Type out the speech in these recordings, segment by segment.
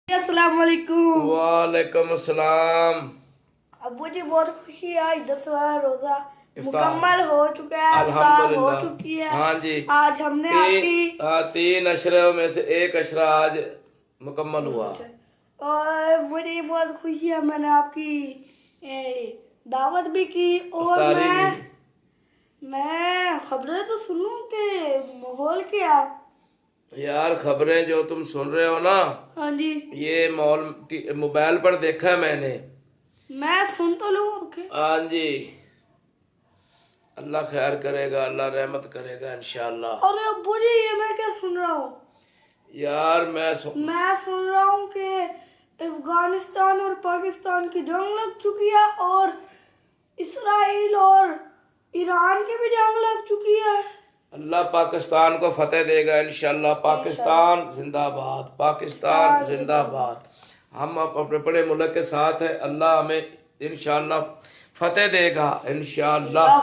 अस्सलाम वालेकुम। वालेकुम अस्सलाम। अब्बू जी बहुत खुशी है, 10वां रोजा इफ्तार मुकम्मल हो चुका है, इफ्तार हो अल्हम्दुलिल्लाह। चुकी है। हाँ जी, आज हमने आपकी तीन अशरों में से एक अशरा आज मुकम्मल हुआ। और मुझे बहुत खुशी है, मैंने आपकी दावत भी की और इफ्तारी भी। मैं खबरें तो सुनूं कि माहौल क्या। यार खबरें जो तुम सुन रहे हो ना, हाँ जी, ये मोबाइल पर देखा है मैंने। मैं सुन तो लूं। ओके। हाँ जी, अल्लाह खैर करेगा, अल्लाह रहमत करेगा इंशाअल्लाह। अरे अब्बू जी, ये मैं क्या सुन रहा हूँ? यार मैं सुन रहा हूँ कि अफगानिस्तान और पाकिस्तान की जंग लग चुकी है और इसराइल और ईरान की भी जंग लग चुकी है। अल्लाह पाकिस्तान को फतेह देगा इंशाअल्लाह। पाकिस्तान जिंदाबाद, पाकिस्तान जिंदाबाद। हम अपने बड़े मुल्क के साथ हैं, अल्लाह हमें इंशाअल्लाह फतेह देगा इंशाअल्लाह।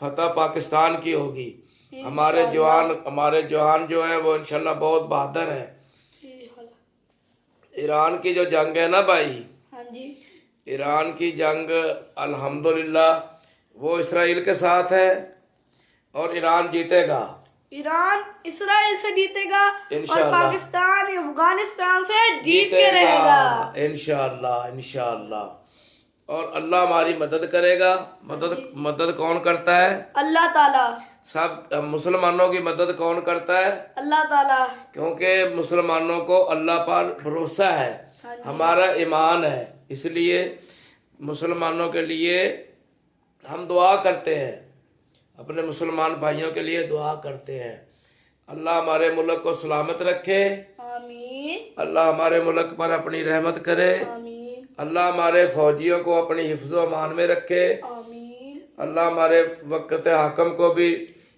फतेह पाकिस्तान की होगी। हमारे जवान जो है वो इंशाअल्लाह बहुत बहादुर है। ईरान की जो जंग है ना भाई, हाँ जी, ईरान की जंग अल्हम्दुलिल्लाह वो इसराइल के साथ है और ईरान जीतेगा। ईरान इसराइल से जीतेगा और इंशाअल्लाह पाकिस्तान अफगानिस्तान से जीत के रहेगा इंशाअल्लाह इंशाअल्लाह। और अल्लाह हमारी मदद करेगा। मदद कौन करता है? अल्लाह ताला। सब मुसलमानों की मदद कौन करता है? अल्लाह ताला। क्योंकि मुसलमानों को अल्लाह पर भरोसा है, हाँ जी। हमारा ईमान है, इसलिए मुसलमानों के लिए हम दुआ करते हैं, अपने मुसलमान भाइयों के लिए दुआ करते हैं। अल्लाह हमारे मुल्क को सलामत रखे, आमीन। अल्लाह हमारे मुल्क पर अपनी रहमत करे, आमीन। अल्लाह हमारे फौजियों को अपनी हिफ्ज़ो अमान में रखे, आमीन। अल्लाह हमारे वक्त हाकम को भी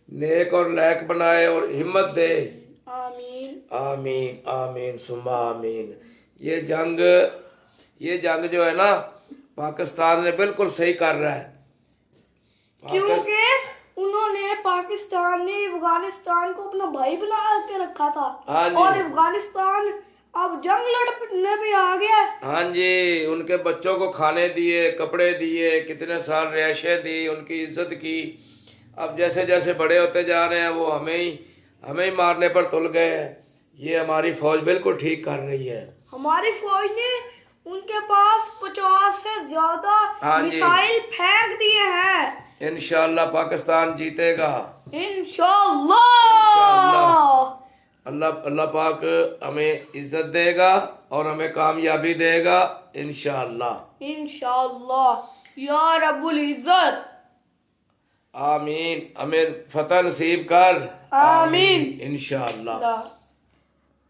नेक और लायक बनाए और हिम्मत दे। आमीन। आमीन आमीन सुम्मा आमीन। ये जंग जो है ना, पाकिस्तान ने बिल्कुल सही कर रहा है। क्योंकि उन्होंने पाकिस्तान ने अफगानिस्तान को अपना भाई बना के रखा था। हाँ जी। और अफगानिस्तान अब जंग लड़ने पे आ गया है। हाँ जी, उनके बच्चों को खाने दिए, कपड़े दिए, कितने साल रिहायशें दी, उनकी इज्जत की। अब जैसे जैसे बड़े होते जा रहे हैं वो हमें ही मारने पर तुल गए हैं। ये हमारी फौज बिल्कुल ठीक कर रही है। हमारी फौज ने उनके पास 50 से ज्यादा हाँ जी। मिसाइल फेंक दिए हैं। इंशाअल्लाह पाकिस्तान जीतेगा इंशाअल्लाह। अल्लाह पाक हमें इज्जत देगा और हमें कामयाबी देगा इंशाअल्लाह। इंशाअल्लाह या रब्बुल इज्जत। आमीन। हमें फतह नसीब कर। आमीन इंशाअल्लाह।